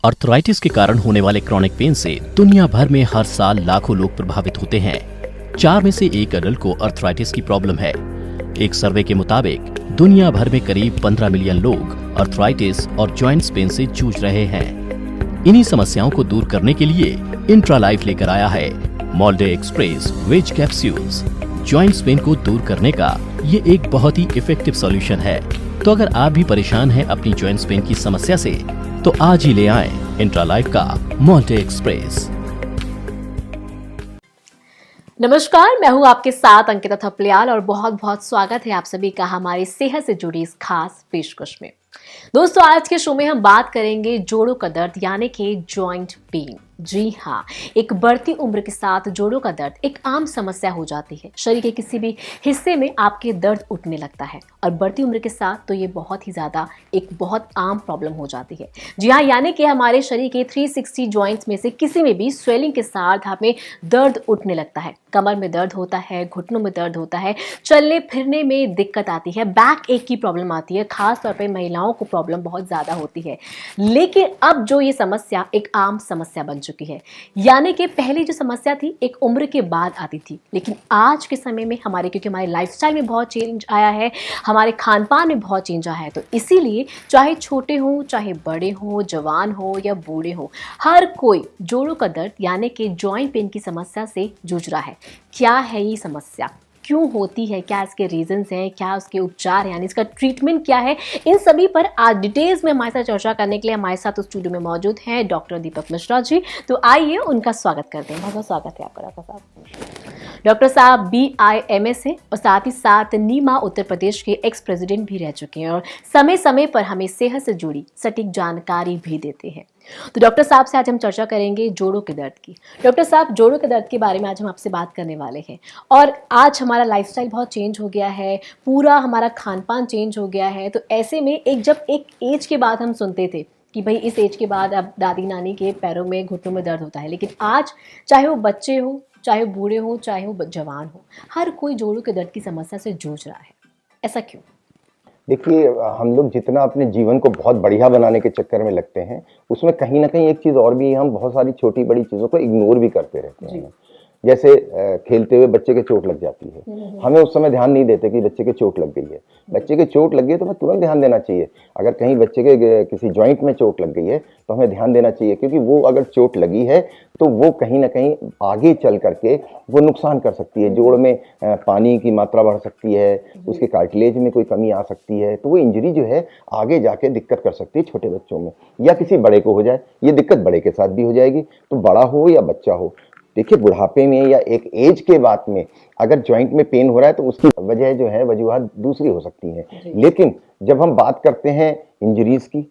Arthritis के कारण होने वाले क्रॉनिक पेन से दुनिया भर में हर साल लाखों लोग प्रभावित होते हैं। 4 में से 1 अडल्ट को आर्थराइटिस की प्रॉब्लम है। एक सर्वे के मुताबिक दुनिया भर में करीब 15 मिलियन लोग आर्थराइटिस और जॉइंट्स पेन से जूझ रहे हैं। इन्हीं समस्याओं को दूर करने के लिए इंट्रालाइफ लेकर आया है मॉल्डे express veg capsules. Joints pain को दूर करने का ये एक बहुत ही इफेक्टिव सॉल्यूशन है। तो अगर आप भी परेशान हैं अपनी जॉइंट्स पेन की समस्या से, तो आज ही ले आएं इंट्रालाइफ का मॉल्टे एक्सप्रेस। नमस्कार, मैं हूं आपके साथ अंकिता थपलियाल और बहुत बहुत स्वागत है आप सभी का हमारी सेहत से जुड़ी इस खास पेशकश में। दोस्तों, आज के शो में हम बात करेंगे जोड़ों का दर्द यानी कि जॉइंट पेन। जी हाँ, एक बढ़ती उम्र के साथ जोड़ों का दर्द एक आम समस्या हो जाती है। शरीर के किसी भी हिस्से में आपके दर्द उठने लगता है और बढ़ती उम्र के साथ तो ये बहुत ही ज़्यादा एक बहुत आम प्रॉब्लम हो जाती है। जी हाँ, यानी कि हमारे शरीर के 360 जॉइंट्स में से किसी में भी स्वेलिंग के साथ हमें दर्द उठने लगता है। कमर में दर्द होता है, घुटनों में दर्द होता है, चलने फिरने में दिक्कत आती है, बैक एक की प्रॉब्लम आती है। खास तौर पर महिलाओं को प्रॉब्लम बहुत ज़्यादा होती है। लेकिन अब जो ये समस्या एक आम समस्या बन चुकी है, यानी कि पहले जो समस्या थी एक उम्र के बाद आती थी, लेकिन आज के समय में क्योंकि हमारे लाइफस्टाइल में बहुत चेंज आया है, हमारे खान पान में बहुत चेंज आया है, तो इसीलिए चाहे छोटे हों, चाहे बड़े हों, जवान हो या बूढ़े हों, हर कोई जोड़ों का दर्द यानी कि जॉइंट पेन की समस्या से जूझ रहा है। क्या है ये समस्या, क्यों होती है, क्या इसके रीजंस हैं, क्या उसके उपचार यानी इसका ट्रीटमेंट क्या है, इन सभी पर आज डिटेल्स में हमारे साथ चर्चा करने के लिए हमारे साथ स्टूडियो में मौजूद हैं डॉक्टर दीपक मिश्रा जी। तो आइए उनका स्वागत करते हैं। बहुत बहुत स्वागत है आपका डॉक्टर साहब। डॉक्टर साहब BIMS है और साथ ही साथ नीमा उत्तर प्रदेश के एक्स प्रेसिडेंट भी रह चुके हैं और समय समय पर हमें सेहत से जुड़ी सटीक जानकारी भी देते हैं। तो डॉक्टर साहब से आज हम चर्चा करेंगे जोड़ों के दर्द की। डॉक्टर साहब, जोड़ों के दर्द के बारे में आज हम आपसे बात करने वाले हैं और आज हमारा लाइफस्टाइल बहुत चेंज हो गया है, पूरा हमारा खान पान चेंज हो गया है। तो ऐसे में जब एक एज के बाद हम सुनते थे कि भाई इस एज के बाद अब दादी नानी के पैरों में घुटनों में दर्द होता है, लेकिन आज चाहे वो बच्चे हो, चाहे वो बूढ़े हो, चाहे वो जवान हो, हर कोई जोड़ों के दर्द की समस्या से जूझ रहा है। ऐसा क्यों? देखिए, हम लोग जितना अपने जीवन को बहुत बढ़िया बनाने के चक्कर में लगते हैं, उसमें कहीं ना कहीं एक चीज़ और भी, हम बहुत सारी छोटी बड़ी चीज़ों को इग्नोर भी करते रहते हैं। जैसे खेलते हुए बच्चे के चोट लग जाती है, हमें उस समय ध्यान नहीं देते कि बच्चे के चोट लग गई है। बच्चे के चोट लग गई है तो हमें तुरंत ध्यान देना चाहिए। अगर कहीं बच्चे के किसी जॉइंट में चोट लग गई है तो हमें ध्यान देना चाहिए, क्योंकि वो अगर चोट लगी है तो वो कहीं ना कहीं आगे चल करके वो नुकसान कर सकती है। जोड़ में पानी की मात्रा बढ़ सकती है, उसके कार्टिलेज में कोई कमी आ सकती है, तो वो इंजरी जो है आगे जाके दिक्कत कर सकती है छोटे बच्चों में, या किसी बड़े को हो जाए। ये दिक्कत बड़े के साथ भी हो जाएगी, तो बड़ा हो या बच्चा हो। देखिए, बुढ़ापे में या एक एज के बाद में अगर जॉइंट में पेन हो रहा है तो उसकी वजह जो है वजूहत दूसरी हो सकती हैं। लेकिन जब हम बात करते हैं इंजरीज की,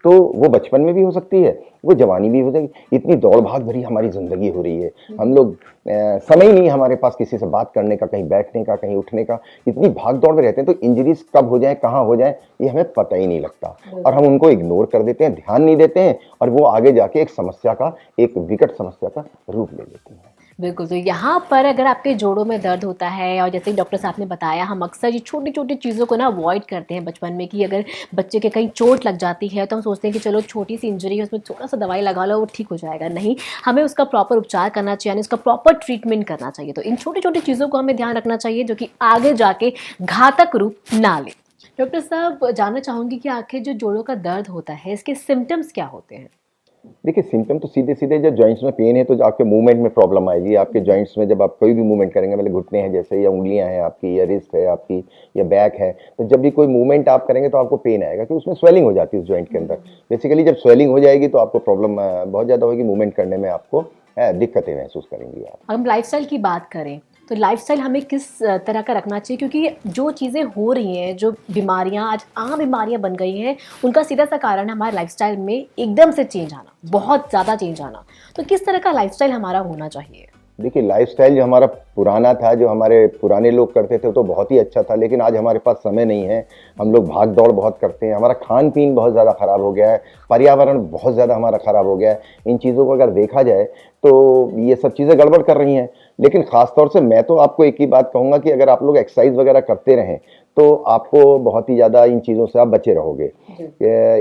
तो वो बचपन में भी हो सकती है, वो जवानी भी हो जाएगी। इतनी दौड़ भाग भरी हमारी जिंदगी हो रही है, हम लोग समय नहीं हमारे पास किसी से बात करने का, कहीं बैठने का, कहीं उठने का। इतनी भाग दौड़ में रहते हैं तो इंजरीज कब हो जाए, कहाँ हो जाए, ये हमें पता ही नहीं लगता और हम उनको इग्नोर कर देते हैं, ध्यान नहीं देते हैं, और वो आगे जाके एक समस्या का, एक विकट समस्या का रूप ले लेती है। बिल्कुल। तो यहाँ पर अगर आपके जोड़ों में दर्द होता है और जैसे डॉक्टर साहब ने बताया, हम अक्सर ये छोटी छोटी चीज़ों को ना अवॉइड करते हैं बचपन में, कि अगर बच्चे के कहीं चोट लग जाती है तो हम सोचते हैं कि चलो छोटी सी इंजरी है, उसमें थोड़ा सा दवाई लगा लो, वो ठीक हो जाएगा। नहीं, हमें उसका प्रॉपर उपचार करना चाहिए, यानी उसका प्रॉपर ट्रीटमेंट करना चाहिए। तो इन छोटी छोटी चीज़ों को हमें ध्यान रखना चाहिए जो कि आगे जाके घातक रूप ना ले। डॉक्टर साहब, जानना चाहूँगी कि आखिर जो जोड़ों का दर्द होता है, इसके सिम्टम्स क्या होते हैं? देखिए, सिम्टम तो सीधे सीधे, जब जॉइंट्स में पेन है तो आपके मूवमेंट में प्रॉब्लम आएगी। आपके जॉइंट्स में जब आप कोई भी मूवमेंट करेंगे, मतलब घुटने हैं जैसे, या उंगलियां हैं आपकी, या रिस्ट है आपकी, या बैक है, तो जब भी कोई मूवमेंट आप करेंगे तो आपको पेन आएगा, कि उसमें स्वेलिंग हो जाती है उस जॉइंट के अंदर। बेसिकली जब स्वेलिंग हो जाएगी तो आपको प्रॉब्लम बहुत ज़्यादा होगी, मूवमेंट करने में आपको दिक्कतें महसूस करेंगी आप। हम लाइफस्टाइल की बात करें तो लाइफस्टाइल हमें किस तरह का रखना चाहिए, क्योंकि जो चीज़ें हो रही हैं, जो बीमारियां आज आम बीमारियां बन गई हैं, उनका सीधा सा कारण हमारे लाइफस्टाइल में एकदम से चेंज आना, बहुत ज़्यादा चेंज आना। तो किस तरह का लाइफस्टाइल हमारा होना चाहिए? देखिए, लाइफस्टाइल जो हमारा पुराना था, जो हमारे पुराने लोग करते थे तो बहुत ही अच्छा था, लेकिन आज हमारे पास समय नहीं है, हम लोग भाग दौड़ बहुत करते हैं, हमारा खान पीन बहुत ज़्यादा ख़राब हो गया है, पर्यावरण बहुत ज़्यादा हमारा ख़राब हो गया है। इन चीज़ों को अगर देखा जाए तो ये सब चीज़ें गड़बड़ कर रही हैं। लेकिन ख़ास तौर से मैं तो आपको एक ही बात कहूँगा कि अगर आप लोग एक्सरसाइज वगैरह करते रहें तो आपको बहुत ही ज़्यादा इन चीज़ों से आप बचे रहोगे।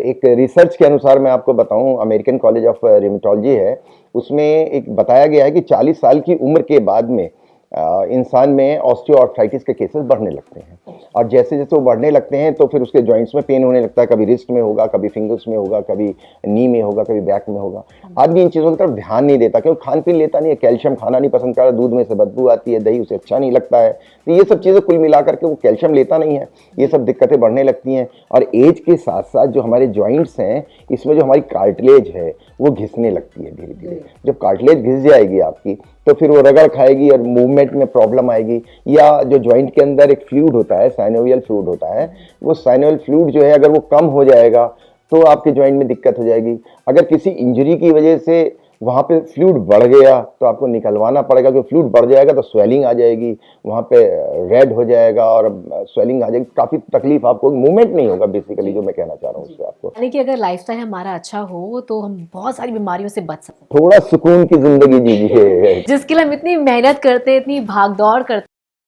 एक रिसर्च के अनुसार मैं आपको बताऊं, अमेरिकन कॉलेज ऑफ रिमेटोलॉजी है, उसमें एक बताया गया है कि 40 साल की उम्र के बाद में इंसान में ऑस्टियोआर्थराइटिस के केसेस बढ़ने लगते हैं, और जैसे जैसे वो बढ़ने लगते हैं तो फिर उसके जॉइंट्स में पेन होने लगता है, कभी रिस्ट में होगा, कभी फिंगर्स में होगा, कभी नी में होगा, कभी बैक में होगा। आदमी इन चीज़ों की तरफ ध्यान नहीं देता क्योंकि खान पीन लेता नहीं है, कैल्शियम खाना नहीं पसंद करता, दूध में से बदबू आती है, दही उसे अच्छा नहीं लगता है, तो ये सब चीज़ें कुल मिला करके वो कैल्शियम लेता नहीं है, ये सब दिक्कतें बढ़ने लगती हैं। और एज के साथ साथ जो हमारे जॉइंट्स हैं, इसमें जो हमारी कार्टिलेज है वो घिसने लगती है धीरे धीरे। जब कार्टिलेज घिस जाएगी आपकी तो फिर वो रगड़ खाएगी और मूवमेंट में प्रॉब्लम आएगी। या जो जॉइंट के अंदर एक फ्लूइड होता है, साइनोवियल फ्लूइड होता है, वो साइनोवियल फ्लूइड जो है अगर वो कम हो जाएगा तो आपके जॉइंट में दिक्कत हो जाएगी। अगर किसी इंजरी की वजह से वहाँ पे फ्लूइड बढ़ गया तो आपको निकलवाना पड़ेगा, क्योंकि फ्लूइड बढ़ जाएगा तो स्वेलिंग आ जाएगी, वहाँ पे रेड हो जाएगा और स्वेलिंग आ जाएगी, काफ़ी तकलीफ आपको, मूवमेंट नहीं होगा बेसिकली, जो मैं कहना चाह रहा हूँ उससे आपको। यानी कि अगर लाइफस्टाइल हमारा अच्छा हो तो हम बहुत सारी बीमारियों से बच सकते हैं। थोड़ा सुकून की जिंदगी जीजिए। जिसके लिए हम इतनी मेहनत करते हैं, इतनी भागदौड़ करते हैं,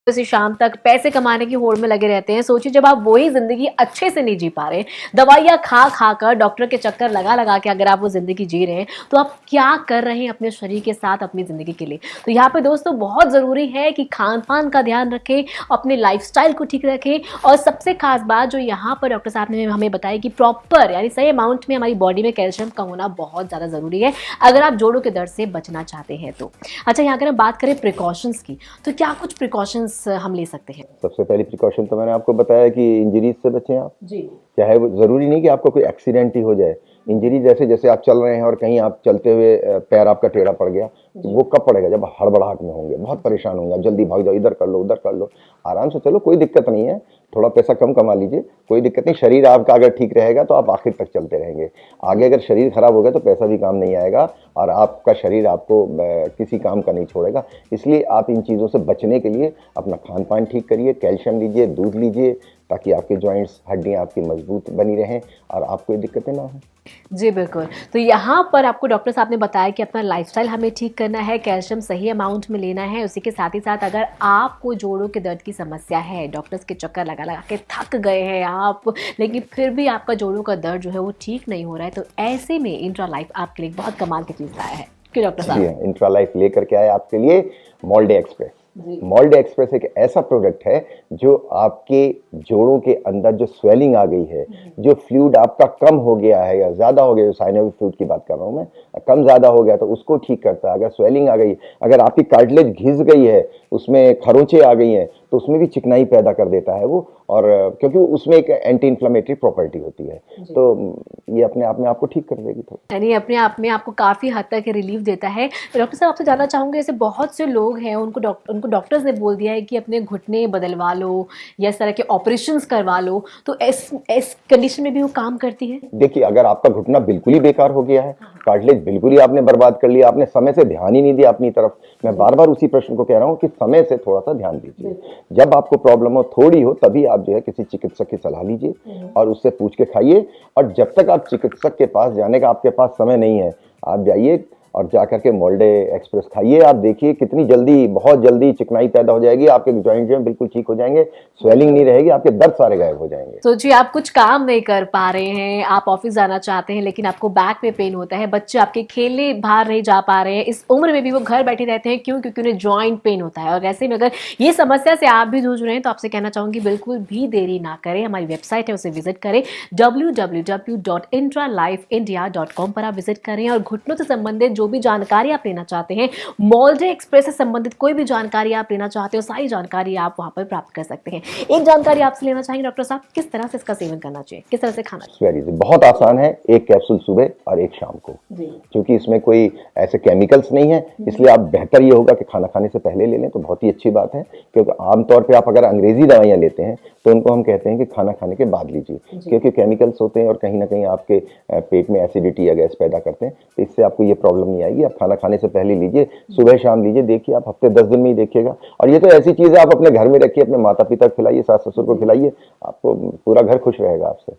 से शाम तक पैसे कमाने की होड़ में लगे रहते हैं। सोचिए जब आप वही जिंदगी अच्छे से नहीं जी पा रहे, दवाइयाँ खा खा कर, डॉक्टर के चक्कर लगा लगा के अगर आप वो जिंदगी जी रहे हैं, तो आप क्या कर रहे हैं अपने शरीर के साथ, अपनी जिंदगी के लिए। तो यहाँ पे दोस्तों बहुत जरूरी है कि खान पान का ध्यान रखें, अपने लाइफस्टाइल को ठीक रखें, और सबसे खास बात जो यहाँ पर डॉक्टर साहब ने हमें बताई कि प्रॉपर यानी सही अमाउंट में हमारी बॉडी में कैल्शियम का होना बहुत ज़्यादा ज़रूरी है अगर आप जोड़ों के दर्द से बचना चाहते हैं तो। अच्छा, यहाँ अगर हम बात करें प्रिकॉशंस की, तो क्या कुछ प्रिकॉशंस हम ले सकते हैं? सबसे पहली प्रिकॉशन तो मैंने आपको बताया कि इंजरीज से बचें आप जी। चाहे वो जरूरी नहीं कि आपको कोई एक्सीडेंट ही हो जाए, इंजरी जैसे जैसे आप चल रहे हैं और कहीं आप चलते हुए पैर आपका टेढ़ा पड़ गया, वो कब पड़ेगा? जब हड़बड़ाहट में होंगे, बहुत परेशान होंगे, आप जल्दी भाग जाओ, इधर कर लो उधर कर लो, आराम से चलो, कोई दिक्कत नहीं है, थोड़ा पैसा कम कमा लीजिए, कोई दिक्कत नहीं। शरीर आपका अगर ठीक रहेगा तो आप आखिर तक चलते रहेंगे। आगे अगर शरीर खराब हो गया तो पैसा भी काम नहीं आएगा और आपका शरीर आपको किसी काम का नहीं छोड़ेगा। इसलिए आप इन चीज़ों से बचने के लिए अपना खान पान ठीक करिए, कैल्शियम लीजिए, दूध लीजिए, ताकि आपके जॉइंट्स, हड्डियाँ आपकी मजबूत बनी रहें और आपको ये दिक्कतें ना हो। जी बिल्कुल। तो यहाँ पर आपको डॉक्टर साहब ने बताया कि अपना लाइफस्टाइल हमें ठीक करना है, कैल्शियम सही अमाउंट में लेना है। उसी के साथ ही साथ अगर आपको जोड़ों के दर्द की समस्या है, डॉक्टर्स के चक्कर लगा लगा के थक गए हैं आप, लेकिन फिर भी आपका जोड़ों का दर्द जो है वो ठीक नहीं हो रहा है, तो ऐसे में इंट्रा लाइफ आपके लिए बहुत कमाल की चीज़ लाया है। क्यों डॉक्टर साहब? इंट्रा लाइफ लेकर के आए आपके लिए मोल्डे एक्सप्रेस। मोल्डे एक्सप्रेस एक ऐसा प्रोडक्ट है जो आपके जोड़ों के अंदर जो स्वेलिंग आ गई है, जो फ्लूइड आपका कम हो गया है या ज्यादा हो गया, जो साइनोवियल फ्लूइड की बात कर रहा हूं मैं, कम ज्यादा हो गया तो उसको ठीक करता है। अगर स्वेलिंग आ गई, अगर आपकी कार्टिलेज घिस गई है, उसमें खरोंचे आ गई हैं, तो उसमें भी चिकनाई पैदा कर देता है वो, और क्योंकि उसमें एक एंटी इन्फ्लेमेटरी प्रॉपर्टी होती है, तो ये अपने आप में आपको ठीक कर देगी। तो यानी अपने आप में आपको काफ़ी हद तक रिलीफ देता है। डॉक्टर साहब आपसे जानना चाहूँगी, ऐसे बहुत से लोग हैं उनको डॉक्टर्स ने बोल दिया है कि अपने घुटने बदलवा लो या इस तरह के ऑपरेशंस करवा लो, तो इस कंडीशन में भी वो काम करती है? देखिए, अगर आपका घुटना बिल्कुल ही बेकार हो गया है, कार्टिलेज बिल्कुल ही आपने बर्बाद कर लिया, आपने समय से ध्यान ही नहीं दिया अपनी तरफ, मैं बार बार उसी प्रश्न को कह रहा हूँ कि समय से थोड़ा सा ध्यान दीजिए। जब आपको प्रॉब्लम हो, थोड़ी हो, तभी आप जो है किसी चिकित्सक की सलाह लीजिए और उससे पूछ के खाइए। और जब तक आप चिकित्सक के पास जाने का आपके पास समय नहीं है, आप जाइए और जाकर के मोल्डे एक्सप्रेस खाइए। आप देखिए कितनी जल्दी, बहुत जल्दी चिकनाई पैदा हो जाएगी, आपके जॉइंट जो बिल्कुल ठीक हो जाएंगे, स्वेलिंग नहीं रहेगी, आपके दर्द सारे गायब हो जाएंगे। तो जी, आप कुछ काम नहीं कर पा रहे हैं, आप ऑफिस जाना चाहते हैं लेकिन आपको बैक में पेन होता है, बच्चे आपके खेलने बाहर नहीं जा पा रहे हैं, इस उम्र में भी वो घर बैठे रहते हैं, क्यों? क्योंकि उन्हें जॉइंट पेन होता है। और ऐसे में अगर ये समस्या से आप भी जूझ रहे हैं तो आपसे कहना चाहूंगी बिल्कुल भी देरी ना करें, हमारी वेबसाइट है उसे विजिट करें, www.intralifeindia.com पर आप विजिट करें और घुटनों से संबंधित जो भी जानकारी आप लेना चाहते हैं, मोल्डे एक्सप्रेस से संबंधित कोई भी जानकारी आप लेना चाहते हो, सारी जानकारी आप वहां पर प्राप्त कर सकते हैं। एक जानकारी आपसे लेना चाहेंगे डॉक्टर साहब, किस तरह से इसका सेवन करना चाहिए, किस तरह से खाना चाहिए? बहुत आसान है, एक कैप्सूल सुबह और एक शाम को, क्योंकि इसमें कोई ऐसे केमिकल्स नहीं है, इसलिए आप बेहतर ये होगा कि खाना खाने से पहले ले लें तो बहुत ही अच्छी बात है। क्योंकि आमतौर पर आप अगर अंग्रेजी दवाइयाँ लेते हैं तो उनको हम कहते हैं कि खाना खाने के बाद लीजिए, क्योंकि केमिकल्स होते हैं और कहीं ना कहीं आपके पेट में एसिडिटी या गैस पैदा करते हैं, तो इससे आपको ये प्रॉब्लम प्रॉब्लम नहीं आएगी। आप खाना खाने से पहले लीजिए, सुबह शाम लीजिए, देखिए आप हफ्ते 10 दिन में ही देखिएगा। और ये तो ऐसी चीज़ है, आप अपने घर में रखिए, अपने माता पिता को खिलाइए, सास ससुर को खिलाइए, आपको पूरा घर खुश रहेगा आपसे।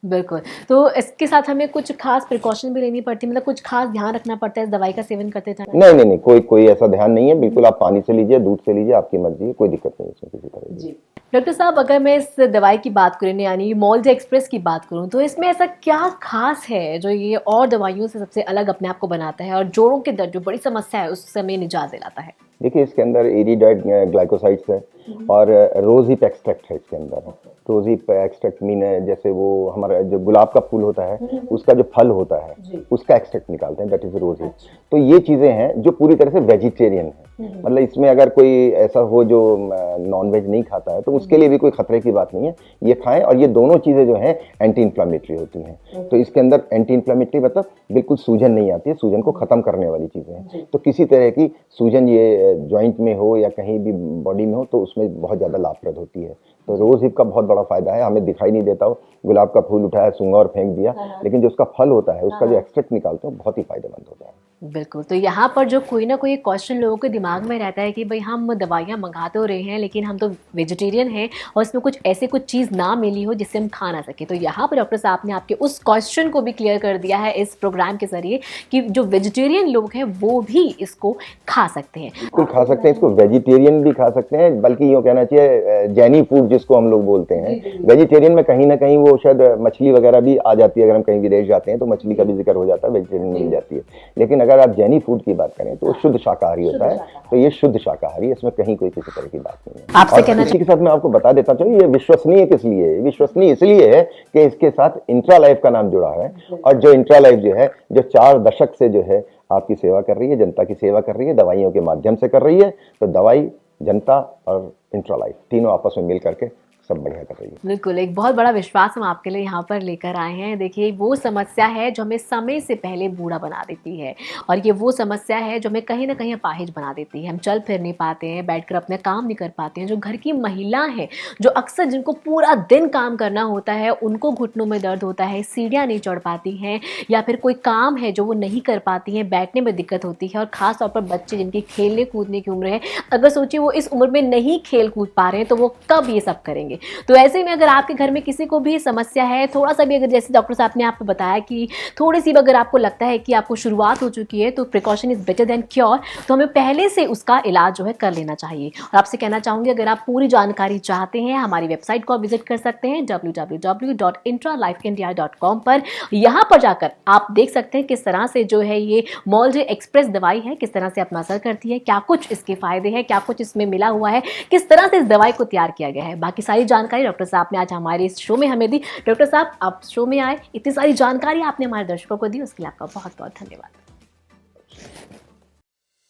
बिल्कुल। तो इसके साथ हमें कुछ खास प्रिकॉशन भी लेनी पड़ती है, मतलब कुछ खास ध्यान रखना पड़ता है इस दवाई का सेवन करते टाइम? नहीं, कोई ऐसा ध्यान नहीं है। बिल्कुल आप पानी से लीजिए, दूध से लीजिए, आपकी मर्जी है, कोई दिक्कत नहीं है इसमें किसी तरह की। डॉक्टर साहब, अगर मैं इस दवाई की बात करूँ, यानी मोल्जे एक्सप्रेस की बात करूँ, तो इसमें ऐसा क्या खास है जो ये और दवाइयों से सबसे अलग अपने आप को बनाता है और जोड़ों के दर्द जो बड़ी समस्या है उस समय निजात दिलाता है? देखिए, इसके अंदर एरिडाइड ग्लाइकोसाइड्स है और रोज हिप एक्सट्रैक्ट है इसके अंदर। रोज हिप एक्सट्रैक्ट मीन है, जैसे वो हमारा जो गुलाब का फूल होता है उसका जो फल होता है उसका एक्सट्रैक्ट निकालते हैं, दैट इज रोज हिप। तो ये चीजें हैं जो पूरी तरह से वेजिटेरियन है। मतलब इसमें अगर कोई ऐसा हो जो नॉन वेज नहीं खाता है तो उसके लिए भी कोई खतरे की बात नहीं है, ये खाएं। और ये दोनों चीजें जो हैं एंटी इन्फ्लामेटरी होती हैं। तो इसके अंदर एंटी इन्फ्लामेटरी मतलब बिल्कुल सूजन नहीं आती है, सूजन को खत्म करने वाली चीजें हैं। तो किसी तरह की सूजन ये जॉइंट में हो या कहीं भी बॉडी में हो तो उसमें बहुत ज्यादा लाभप्रद होती है। तो रोज हिप का बहुत बड़ा फायदा है। हमें दिखाई नहीं देता हो, गुलाब का फूल उठाया, सूंघा और फेंक दिया, लेकिन जो उसका फल होता है, उसका जो एक्सट्रैक्ट निकालते हैं, बहुत ही फायदेमंद होता है। बिल्कुल। तो यहाँ पर जो कोई ना कोई क्वेश्चन लोगों के दिमाग में रहता है कि भाई हम दवाइयाँ मंगा तो रहे हैं लेकिन हम तो वेजिटेरियन हैं और इसमें कुछ ऐसी कुछ चीज़ ना मिली हो जिससे हम खा ना सके। तो यहाँ पर डॉक्टर साहब ने आपके उस क्वेश्चन को भी क्लियर कर दिया है इस प्रोग्राम के जरिए कि जो वेजिटेरियन लोग हैं वो भी इसको खा सकते हैं। बिल्कुल खा सकते हैं इसको, वेजिटेरियन भी खा सकते हैं, बल्कि यूँ कहना चाहिए जैनी फूड जिसको हम लोग बोलते हैं। वेजिटेरियन में कहीं ना कहीं वो शायद मछली वगैरह भी आ जाती है, अगर हम कहीं विदेश जाते हैं तो मछली का भी जिक्र हो जाता है, वेजिटेरियन मिल जाती है। लेकिन अगर आप जैनी फूड की बात करें तो शुद्ध शाकाहारी होता है। तो ये शुद्ध शाकाहारी है, इसमें कहीं कोई किसी तरह की बात नहीं है। आपसे कहना इसी के साथ मैं आपको बता देता चाहूँ, ये विश्वसनीय किस लिए है? विश्वसनीय इसलिए है कि इसके साथ इंट्रा लाइफ का नाम जुड़ा है। और जो इंट्रा लाइफ जो है, जो 4 दशक से जो है आपकी सेवा कर रही है, जनता की सेवा कर रही है, दवाइयों के माध्यम से कर रही है। तो दवाई, जनता और इंट्रा लाइफ तीनों आपस में मिल करके सब बढ़िया कर रही है। बिल्कुल, एक बहुत बड़ा विश्वास हम आपके लिए यहाँ पर लेकर आए हैं। देखिए, वो समस्या है जो हमें समय से पहले बूढ़ा बना देती है और ये वो समस्या है जो हमें कहीं ना कहीं अपाहिज बना देती है। हम चल फिर नहीं पाते हैं, बैठकर अपने काम नहीं कर पाते हैं। जो घर की महिला है, जो अक्सर जिनको पूरा दिन काम करना होता है, उनको घुटनों में दर्द होता है, सीढ़ियाँ नहीं चढ़ पाती हैं, या फिर कोई काम है जो वो नहीं कर पाती हैं, बैठने में दिक्कत होती है। और ख़ास तौर पर बच्चे जिनकी खेलने कूदने की उम्र है, अगर सोचिए वो इस उम्र में नहीं खेल कूद पा रहे हैं तो वो कब ये सब करेंगे? तो ऐसे में अगर आपके घर में किसी को भी समस्या है, थोड़ा सा भी अगर, जैसे डॉक्टर साहब ने आपको बताया कि थोड़ी सी भी अगर आपको लगता है कि आपको शुरुआत हो चुकी है तो precaution is better than cure, तो हमें पहले से उसका इलाज जो है कर लेना चाहिए। और आपसे कहना चाहूँगी, अगर आप पूरी जानकारी चाहते हैं, हमारी वेबसाइट को विजिट कर सकते हैं www.intralifeindia.com पर। यहाँ पर जाकर आप देख सकते हैं किस तरह से जो है ये मोल्जे एक्सप्रेस दवाई है, किस तरह से अपना असर करती है, क्या कुछ इसके फायदे हैं, क्या कुछ इसमें मिला हुआ है, किस तरह से इस दवाई को तैयार किया गया है। बाकी सारी जानकारी डॉक्टर साहब ने आज हमारे इस शो में हमें दी। डॉक्टर साहब, आप शो में आए, इतनी सारी जानकारी आपने हमारे दर्शकों को दी, उसके लिए आपका बहुत बहुत धन्यवाद।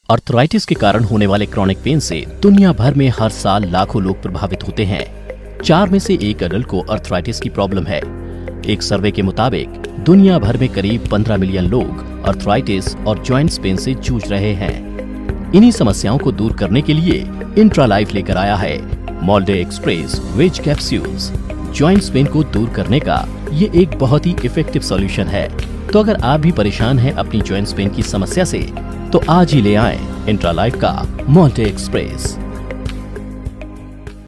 अर्थराइटिस के कारण होने वाले क्रॉनिक पेन से दुनिया भर में हर साल लाखों लोग प्रभावित होते हैं। 4 में से 1 अडल्ट को अर्थराइटिस की प्रॉब्लम है। एक सर्वे के मुताबिक दुनिया भर में करीब 15 मिलियन लोग अर्थराइटिस और जॉइंट्स पेन से जूझ रहे हैं। इन्हीं समस्याओं को दूर करने के लिए इंट्रा लाइफ लेकर आया है मोल्जे express veg capsules. Joints pain को दूर करने का ये एक बहुत ही इफेक्टिव सॉल्यूशन है। तो अगर आप भी परेशान हैं अपनी जॉइंट्स पेन की समस्या से, तो आज ही ले आएं इंट्रा लाइफ का मोल्जे एक्सप्रेस।